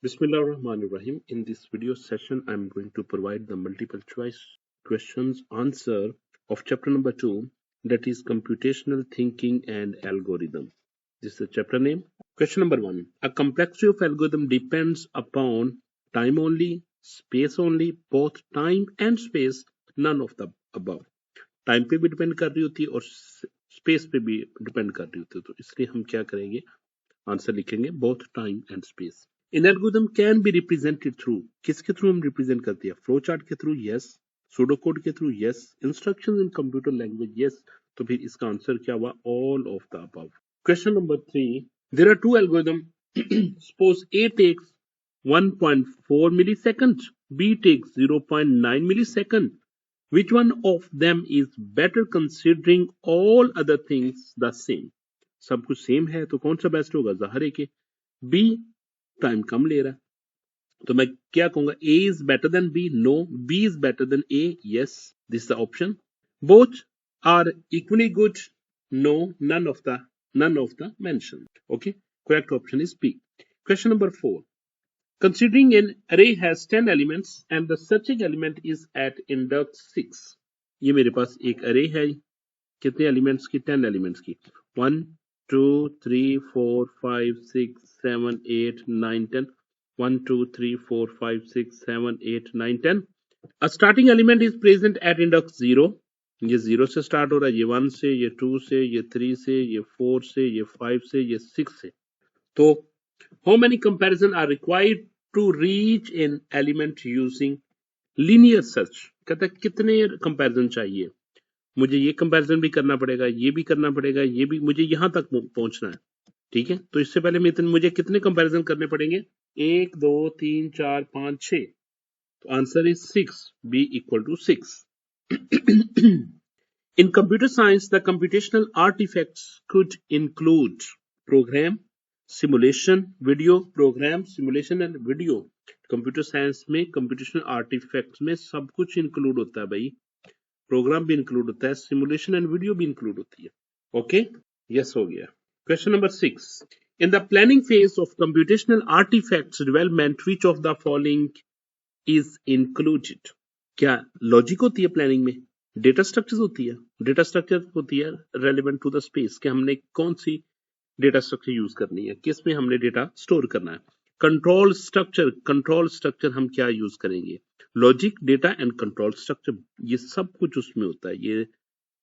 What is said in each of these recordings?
Bismillahirrahmanirrahim. In this video session, I'm going to provide the multiple choice questions answer of chapter number 2, that is computational thinking and algorithm. This is the chapter name. Question number 1. A complexity of algorithm depends upon time only, space only, both time and space, none of the above. Time पे भी depend कर रही होती है और space पे भी depend कर रही होती है, तो इसलिए हम क्या करेंगे, आंसर लिखेंगे both time and space. An algorithm can be represented through, किसके थ्रू हम रिप्रेजेंट करते हैं, फ्लो चार्ट के थ्रू, यस, सूडो कोड के through, yes, instructions in computer language, yes. तो फिर इसका आंसर क्या हुआ, all of the above. Question number 3. There are two algorithm. Suppose A takes 1.4 milliseconds, B takes 0.9 millisecond. Which one of them is better considering all other things the same? सब कुछ same है तो कौन सा best होगा, जाहिर है कि बी टाइम कम ले रहा है. तो मैं क्या कहूंगा, A is better than B, no. B is better than A, yes. This is the option. Both are equally good, no. None of the mentioned. Okay, correct option is B. Question number 4. Considering an array has 10 elements and the searching element is at index 6. ये मेरे पास एक array है, कितने elements की, 10 elements की. 1 2 3 4 5 6 7 8 9 10. 1 2 3 4 5 6 7 8 9 10. A starting element is present at index 0. ये 0 से start हो रहा है, ये 1 से, ये 2 से, ये 3 से, ये 4 से, ये 5 से, ये 6 से. तो how many comparison are required to reach an element using linear search? कहता है कितने कंपैरिजन चाहिए, मुझे ये कंपैरिजन भी करना पड़ेगा, ये भी करना पड़ेगा, ये भी, मुझे यहां तक पहुंचना है. ठीक है, तो इससे पहले मुझे कितने कंपैरिजन करने पड़ेंगे, 1 2 3 4 5 6. तो answer is 6, b equal to 6. In computer science, the computational artifacts could include program, simulation, video, program, simulation and video. Computer science में कंप्यूटेशनल आर्टिफैक्ट्स में सब कुछ इंक्लूड होता है भाई. प्रोग्राम भी इंक्लूड होता है, सिमुलेशन एंड वीडियो भी इंक्लूड होती है. ओके, यस हो गया. Question number 6. In the planning phase of computational artifacts development which of the following is included? क्या लॉजिक होती है प्लानिंग में, डेटा स्ट्रक्चर होती है, डेटा स्ट्रक्चर होती है रेलेवेंट टू द स्पेस, कि हमने कौन सी डेटा स्ट्रक्चर यूज करनी है, किस में हमने डेटा स्टोर करना है. कंट्रोल स्ट्रक्चर हम क्या यूज करेंगे, logic, data and control structure, ये सब कुछ उसमें होता है. ये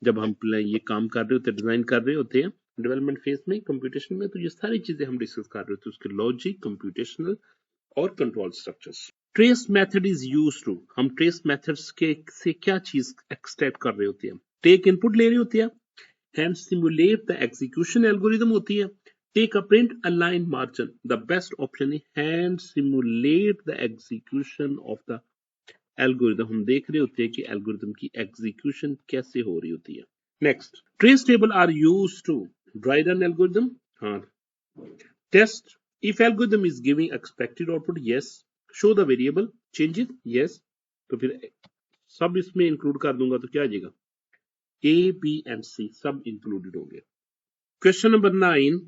जब हम ये काम कर रहे होते हैं, डिजाइन कर रहे होते हैं डेवलपमेंट फेज में कंप्यूटेशन में, तो ये सारी चीजें हम डिस्कस कर रहे होते हैं, उसके लॉजिक, कंप्यूटेशनल और control structures. Trace method is used to, हम ट्रेस मेथड्स के से क्या चीज एक्सट्रैक्ट कर रहे होते हैं, टेक इनपुट ले रही होती है, hand simulate the execution algorithm होती है, take a print align margin. The best option है hand simulate the execution of the algorithm. हम देख रहे होते हैं कि एल्गोरिथम की एग्जीक्यूशन कैसे हो रही होती है. Next, trace table are used to dry run algorithm. हाँ. Test if algorithm is giving expected output, yes. Show the variable change it, yes. तो फिर सब इसमें इंक्लूड कर दूंगा तो क्या आ जाएगा, ए बी एंड सी सब इंक्लूडेड हो गए. Question number 9.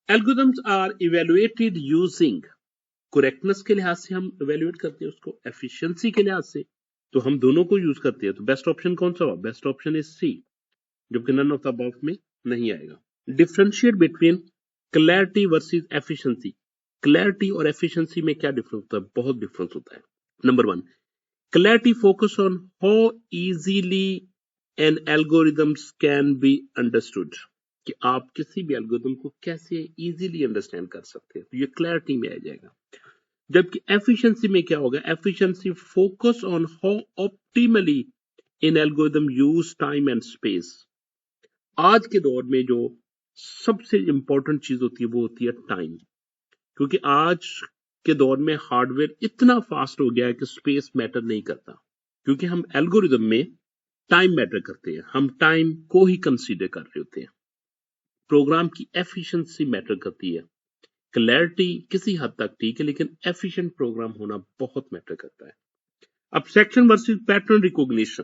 Algorithms are evaluated using, correctness के लिहाज से हम इवेलुएट करते हैं उसको, एफिशिएंसी के लिहाज से, तो हम दोनों को यूज करते हैं. तो बेस्ट ऑप्शन कौन सा हुआ, बेस्ट ऑप्शन इज सी, जबकि नन ऑफ द अबव में नहीं आएगा. Differentiate between clarity versus efficiency. Clarity और एफिशिएंसी में क्या डिफरेंस होता है, बहुत डिफरेंस होता है. Number 1, clarity focus on how easily an algorithms can be understood, कि आप किसी भी एल्गोरिथम को कैसे इजीली अंडरस्टैंड कर सकते हैं, तो ये क्लैरिटी में आ जाएगा. जबकि एफिशिएंसी में क्या होगा, efficiency focus on how optimally in algorithm use time and space. आज के दौर में जो सबसे इंपॉर्टेंट चीज होती है वो होती है टाइम, क्योंकि आज के दौर में हार्डवेयर इतना फास्ट हो गया है कि स्पेस मैटर नहीं करता, क्योंकि हम एल्गोरिथम में टाइम मैटर करते हैं, हम टाइम को ही कंसीडर कर रहे होते हैं. प्रोग्राम की एफिशिएंसी मैटर करती है, क्लैरिटी किसी हद तक ठीक है, लेकिन एफिशिएंट प्रोग्राम होना बहुत मैटर करता है. अब section versus pattern recognition.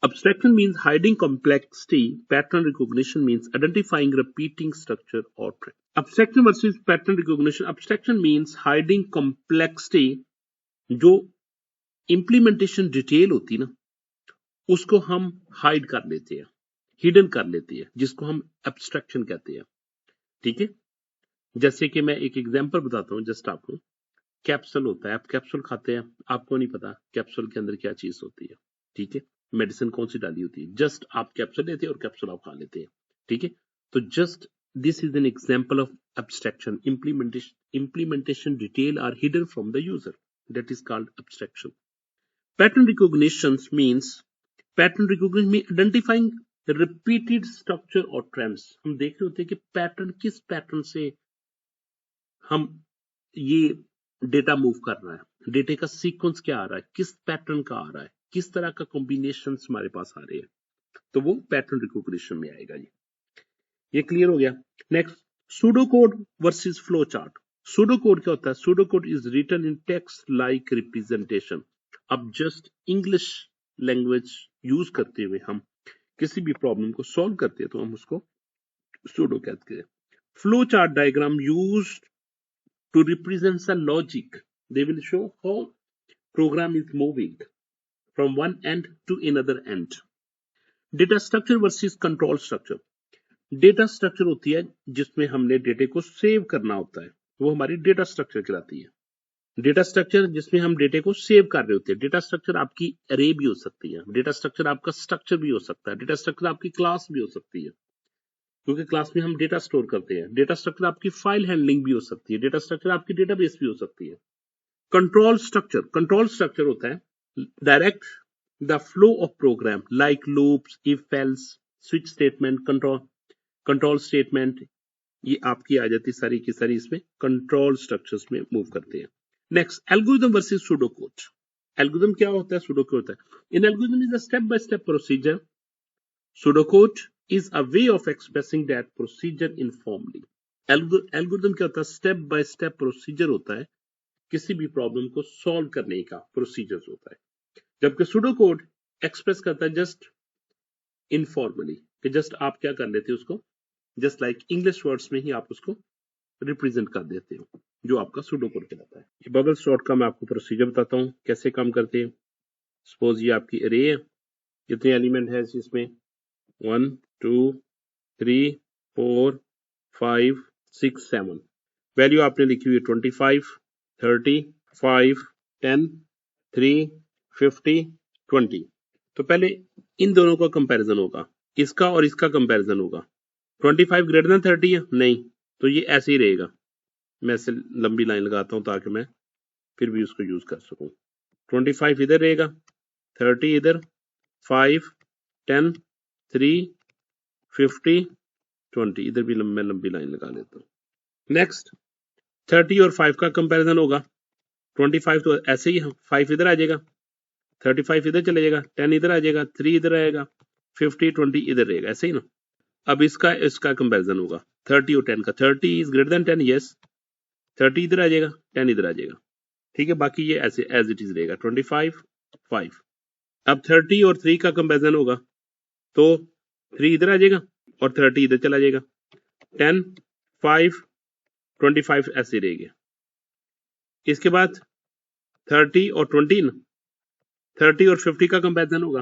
Abstraction means hiding complexity. Pattern recognition means identifying repeating structure or trend. Abstraction versus pattern recognition. Abstraction means hiding complexity. जो implementation डिटेल होती ना उसको हम हाइड कर लेते हैं, हिडन कर लेते हैं, जिसको हम एब्स्ट्रैक्शन कहते हैं। ठीक है, जैसे कि मैं एक एग्जांपल बताता हूँ जस्ट आपको। कैप्सूल होता है, आप कैप्सूल खाते हैं, आपको नहीं पता कैप्सूल के अंदर क्या चीज होती है। ठीक है, मेडिसिन कौन सी डाली होती है, जस्ट आप कैप्सूल लेते हैं और कैप्सूल आप खा लेते हैं। ठीक है, तो just this is an example of abstraction. implementation detail are hidden from the user, that is called abstraction. Pattern recognition means identifying repeated structure or trends. हम देख रहे होते हैं कि पैटर्न, किस पैटर्न से हम ये डेटा मूव कर रहा है, डेटा का सीक्वेंस क्या आ रहा है, किस पैटर्न का आ रहा है, किस तरह का कॉम्बिनेशन हमारे पास आ रहे हैं, तो वो पैटर्न रिकॉग्निशन में आएगा। ये क्लियर हो गया। Next, pseudo code versus flow chart. Pseudo code क्या होता है? Pseudo code is written in text like representation. अब जस्ट इंग्लिश लैंग्वेज यूज करते हुए हम किसी भी प्रॉब्लम को सॉल्व करते हैं तो हम उसको सूडो कहते हैं। Flow chart diagram used to represent the logic. They will show how program is moving from one end to another end. Data structure versus control structure. Data structure होती है जिसमें हमने डेटा को सेव करना होता है, वो हमारी डेटा स्ट्रक्चर कहलाती है। डेटा स्ट्रक्चर जिसमें हम डेटा को सेव कर रहे होते हैं। डेटा स्ट्रक्चर आपकी अरे भी हो सकती है, डेटा स्ट्रक्चर आपका स्ट्रक्चर भी हो सकता है, डेटा स्ट्रक्चर आपकी क्लास भी हो सकती है, क्योंकि क्लास में हम डेटा स्टोर करते हैं। डेटा स्ट्रक्चर आपकी फाइल हैंडलिंग भी हो सकती है, डेटा स्ट्रक्चर आपकी डेटाबेस भी हो सकती है। कंट्रोल स्ट्रक्चर होता है direct the flow of program like loops, if else, switch statement, control statement, ये आपकी आ जाती सारी की सारी इसमें कंट्रोल स्ट्रक्चर्स में मूव करते हैं। Next, algorithm versus pseudocode. Algorithm क्या होता है, सूडोकोड होता है। In algorithm is a step by step procedure, pseudocode is a way of expressing that procedure informally. Algorithm क्या होता है? स्टेप बाय स्टेप प्रोसीजर होता है, किसी भी प्रॉब्लम को सॉल्व करने का प्रोसीजर होता है, जबकि सूडो कोड एक्सप्रेस करता है जस्ट इनफॉर्मली, कि जस्ट आप क्या कर लेते हो उसको, जस्ट लाइक इंग्लिश वर्ड्स में ही आप उसको रिप्रेजेंट कर देते हो, जो आपका सूडो कोड कहलाता है। ये बबल सॉर्ट का मैं आपको प्रोसीजर बताता हूँ कैसे काम करते हैं। सपोज ये आपकी अरे है, कितने एलिमेंट है इसमें, 1 2 3 4 5 6 7। वैल्यू आपने लिखी हुई है 25 30 5 10 3 50 20। तो पहले इन दोनों का कंपैरिजन होगा, इसका और इसका कंपैरिजन होगा। 25 ग्रेटर देन 30 है नहीं, तो ये ऐसे ही रहेगा। मैं ऐसे लंबी लाइन लगाता हूं ताकि मैं फिर भी उसको यूज कर सकूं। 25 इधर रहेगा, 30 इधर, 5 10 3 50 20, इधर भी मैं लंबी लाइन लगा लेता हूँ। नेक्स्ट, 30 और 5 का कंपैरिजन होगा। 25 तो ऐसे ही 5 इधर आ जाएगा, 35 इधर चले जाएगा, 10 इधर आ जाएगा, 3 इधर आएगा, 50 20 इधर रहेगा, ऐसे ही ना। अब इसका कंपैरिजन होगा 30 और 10 का। 30 इज ग्रेटर देन 10, यस, 30 इधर आ जाएगा, 10 इधर आ जाएगा, ठीक है। बाकी ये ऐसे एज इट इज रहेगा 25 5। अब 30 और 3 का कंपैरिजन होगा, तो 3 इधर आ जाएगा और 30 इधर चला जाएगा, 10 5 25 ऐसे रहेगा। इसके बाद 30 और 20 ना, 30 और 50 का कंपैरिजन होगा,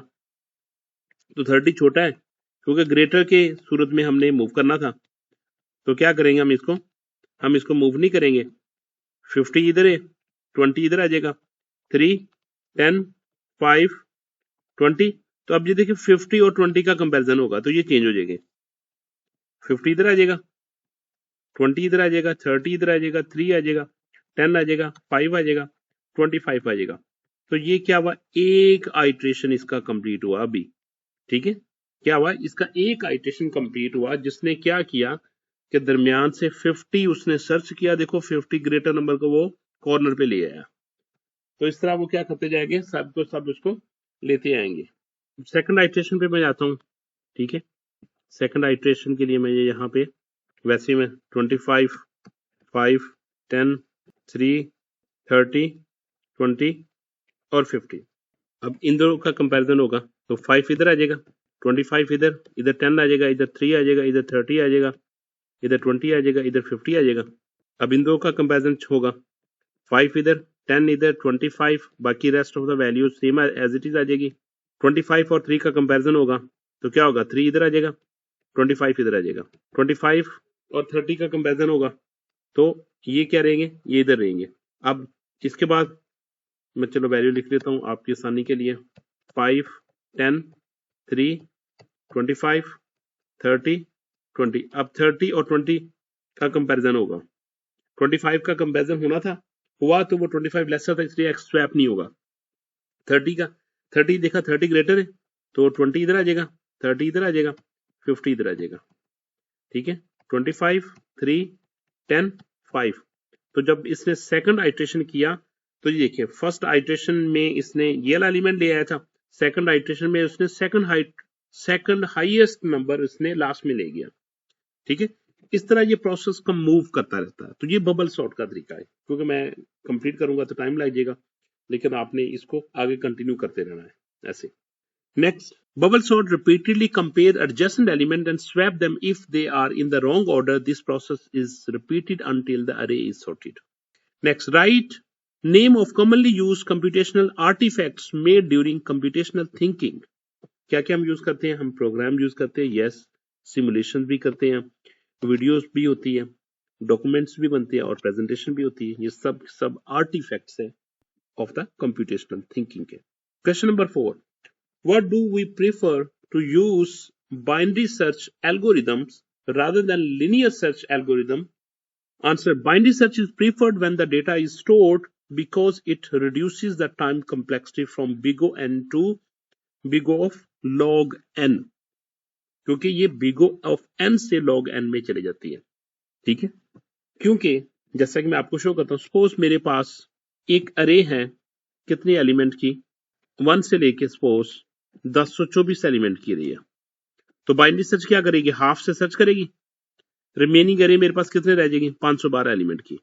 तो 30 छोटा है क्योंकि ग्रेटर के सूरत में हमने मूव करना था, तो क्या करेंगे हम इसको मूव नहीं करेंगे। 50 इधर है, 20 इधर आ जाएगा, 3 10 5 20। तो अब ये देखिए 50 और 20 का कंपैरिजन होगा, तो ये चेंज हो जाएंगे। 50 इधर आ जाएगा, 20 इधर आ जाएगा, 30 इधर आ जाएगा, 3 आ जाएगा, 10 आ जाएगा, 5 आ जाएगा, 25 आ जाएगा। तो ये क्या हुआ, एक आइट्रेशन इसका कंप्लीट हुआ अभी, ठीक है। क्या हुआ, इसका एक आइट्रेशन कंप्लीट हुआ, जिसने क्या किया कि दरमियान से 50 उसने सर्च किया, देखो 50 ग्रेटर नंबर को वो कॉर्नर पे ले आया। तो इस तरह वो क्या करते जाएंगे, सब उसको लेते आएंगे। सेकंड आइट्रेशन पे मैं जाता हूँ, ठीक है। सेकंड आइट्रेशन के लिए मैं यहाँ पे वैसे में 25 5 10 3 30 20 और 50। अब इन दोनों का कंपैरिजन होगा, तो 5 इधर आ जाएगा, 25 इधर, इधर 10 आ जाएगा, इधर 3 आ जाएगा, इधर 30 आ जाएगा, इधर 20 आ जाएगा, इधर 50 आ जाएगा। अब इन दो का कंपैरिजन होगा, 5 इधर, 10 इधर, 25, बाकी rest of the value same as it is आ जाएगी। 25 और 3 का कंपैरिजन होगा तो क्या होगा, 3 इधर आ जाएगा, 25 इधर आ जाएगा। 25 और 30 का कंपैरिजन होगा तो ये क्या रहेंगे, ये इधर रहेंगे। अब इसके बाद मैं चलो वैल्यू लिख लेता हूँ आपकी आसानी के लिए, 5, 10, 3, 25, 30, 20। अब 30 और 20 का कंपैरिजन होगा, 25 का कंपैरिजन होना था, हुआ तो वो 25 लेसर था इसलिए एक्स स्वैप नहीं होगा। 30 का 30 देखा 30 ग्रेटर है तो 20 इधर आ जाएगा, 30 इधर आ जाएगा, 50 इधर आ जाएगा। ठीक है, 25, 3, 10, 5। तो जब इसने सेकंड आइट्रेशन किया तो ये देखिए, फर्स्ट आइट्रेशन में इसने ये वाला एलिमेंट ले आया था, सेकंड आइट्रेशन में उसने सेकंड हाईएस्ट नंबर इसने लास्ट में ले गया। ठीक है, इस तरह ये प्रोसेस का मूव करता रहता है। तो ये बबल सॉर्ट का तरीका है, क्योंकि मैं कंप्लीट करूंगा तो टाइम लग जाएगा, लेकिन आपने इसको आगे कंटिन्यू करते रहना है ऐसे। Next, bubble sort repeatedly compare adjacent elements and swap them if they are in the wrong order. This process is repeated until the array is sorted. Next, write name of commonly used computational artifacts made during computational thinking. क्या क्या हम use करते हैं, हम program use करते हैं, yes, simulation भी करते हैं, वीडियोस भी होती है, डॉक्यूमेंट्स भी बनते हैं और प्रेजेंटेशन भी होती है। ये सब आर्टिफैक्ट्स है ऑफ द कंप्यूटेशनल थिंकिंग के। Question number 4, what do we prefer to use binary search algorithms rather than linear search algorithm? Answer, binary search is preferred when the data is stored because it reduces the time complexity from big O n to big O of log n, क्योंकि ये big O of n से log n में चली जाती है। ठीक है, क्योंकि जैसा कि मैं आपको शो करता हूं, सपोज मेरे पास एक अरे है कितने एलिमेंट की, 1 से लेके सपोज 1024 एलिमेंट की रही है, तो बाइनरी सर्च क्या करेगी, हाफ से सर्च करेगी, रिमेनिंग अरे मेरे पास कितने रह जाएगी, 512 एलिमेंट की।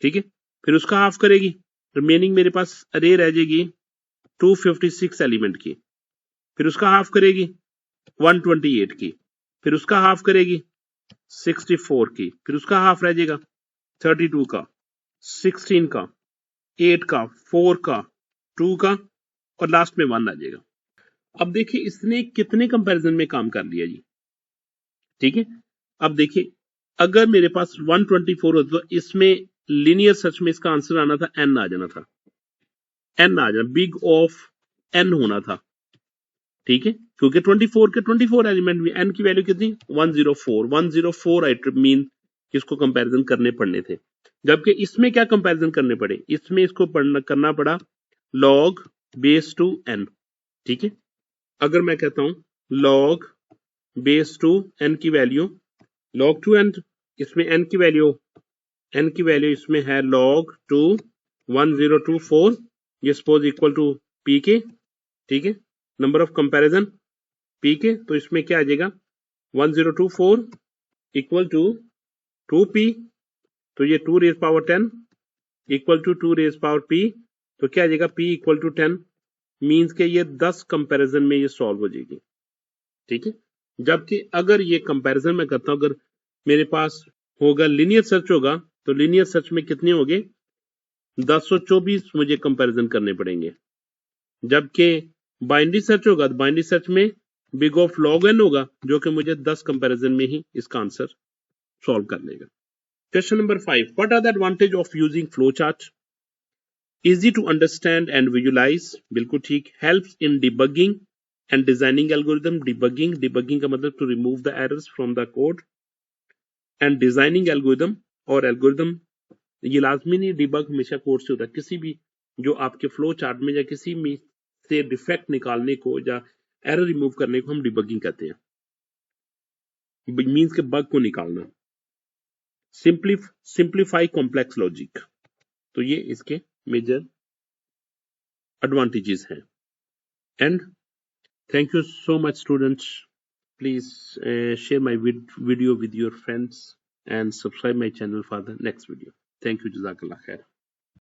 ठीक है, फिर उसका हाफ करेगी, रिमेनिंग मेरे पास अरे रह जाएगी 256 एलिमेंट की, फिर उसका हाफ करेगी 128 की, फिर उसका हाफ करेगी 64 की, फिर उसका हाफ रह जाएगा 32 का, 16 का, 8 का, 4 का, 2 का और लास्ट में 1 आ जाएगा। अब देखिए इसने कितने कंपैरिजन में काम कर लिया जी। ठीक है, अब देखिए अगर मेरे पास 124 होता तो इसमें लीनियर सर्च में इसका आंसर आना था n, आ जाना था, n आ जाना, बिग ऑफ n होना था। ठीक है, क्योंकि 24 के 24 एलिमेंट में n की वैल्यू कितनी, 104 आइटम मीन इसको कंपैरिजन करने पड़ने थे, जबकि इसमें क्या कंपैरिजन करने पड़े, इसमें इसको करना पड़ा log बेस टू n। ठीक है, अगर मैं कहता हूं log बेस टू n की वैल्यू, log टू n, इसमें n की वैल्यू इसमें है log टू 1024, ये सपोज इक्वल टू p के। ठीक है, नंबर ऑफ कंपैरिजन p के, तो इसमें क्या आ जाएगा 1024 इक्वल टू 2p, तो ये 2 raise power 10 equal to 2 raise power p, तो क्या आ जाएगा p इक्वल टू 10, मीन्स के ये 10 कंपैरिजन में ये सॉल्व हो जाएगी। ठीक है, जबकि अगर ये कंपैरिजन में करता हूं, अगर मेरे पास होगा लीनियर सर्च होगा तो लीनियर सर्च में कितने होंगे, 1024 मुझे कंपैरिजन करने पड़ेंगे, जबकि बाइनरी सर्च होगा तो बाइनरी सर्च में बिग ऑफ लॉग n होगा, जो कि मुझे 10 कंपैरिजन में ही इसका आंसर सॉल्व कर लेगा। Question number 5, what are the advantage of using flow chart? Easy to understand and visualise, बिल्कुल ठीक, helps in debugging and designing algorithm, debugging का मतलब to remove the errors from the code, and designing algorithm, और algorithm ये लाजमी नहीं debug हमेशा code से होता है, किसी भी जो आपके फ्लो चार्ट में या किसी में से डिफेक्ट निकालने को या एरर रिमूव करने को हम डिबगिंग कहते हैं, मींस के बग को निकालना। सिंप्लीफाई कॉम्प्लेक्स लॉजिक, तो ये इसके मेजर एडवांटेजेस हैं। And thank you so much students, please share my video with your friends and subscribe my channel for the next video. Thank you, Jazakallah khair.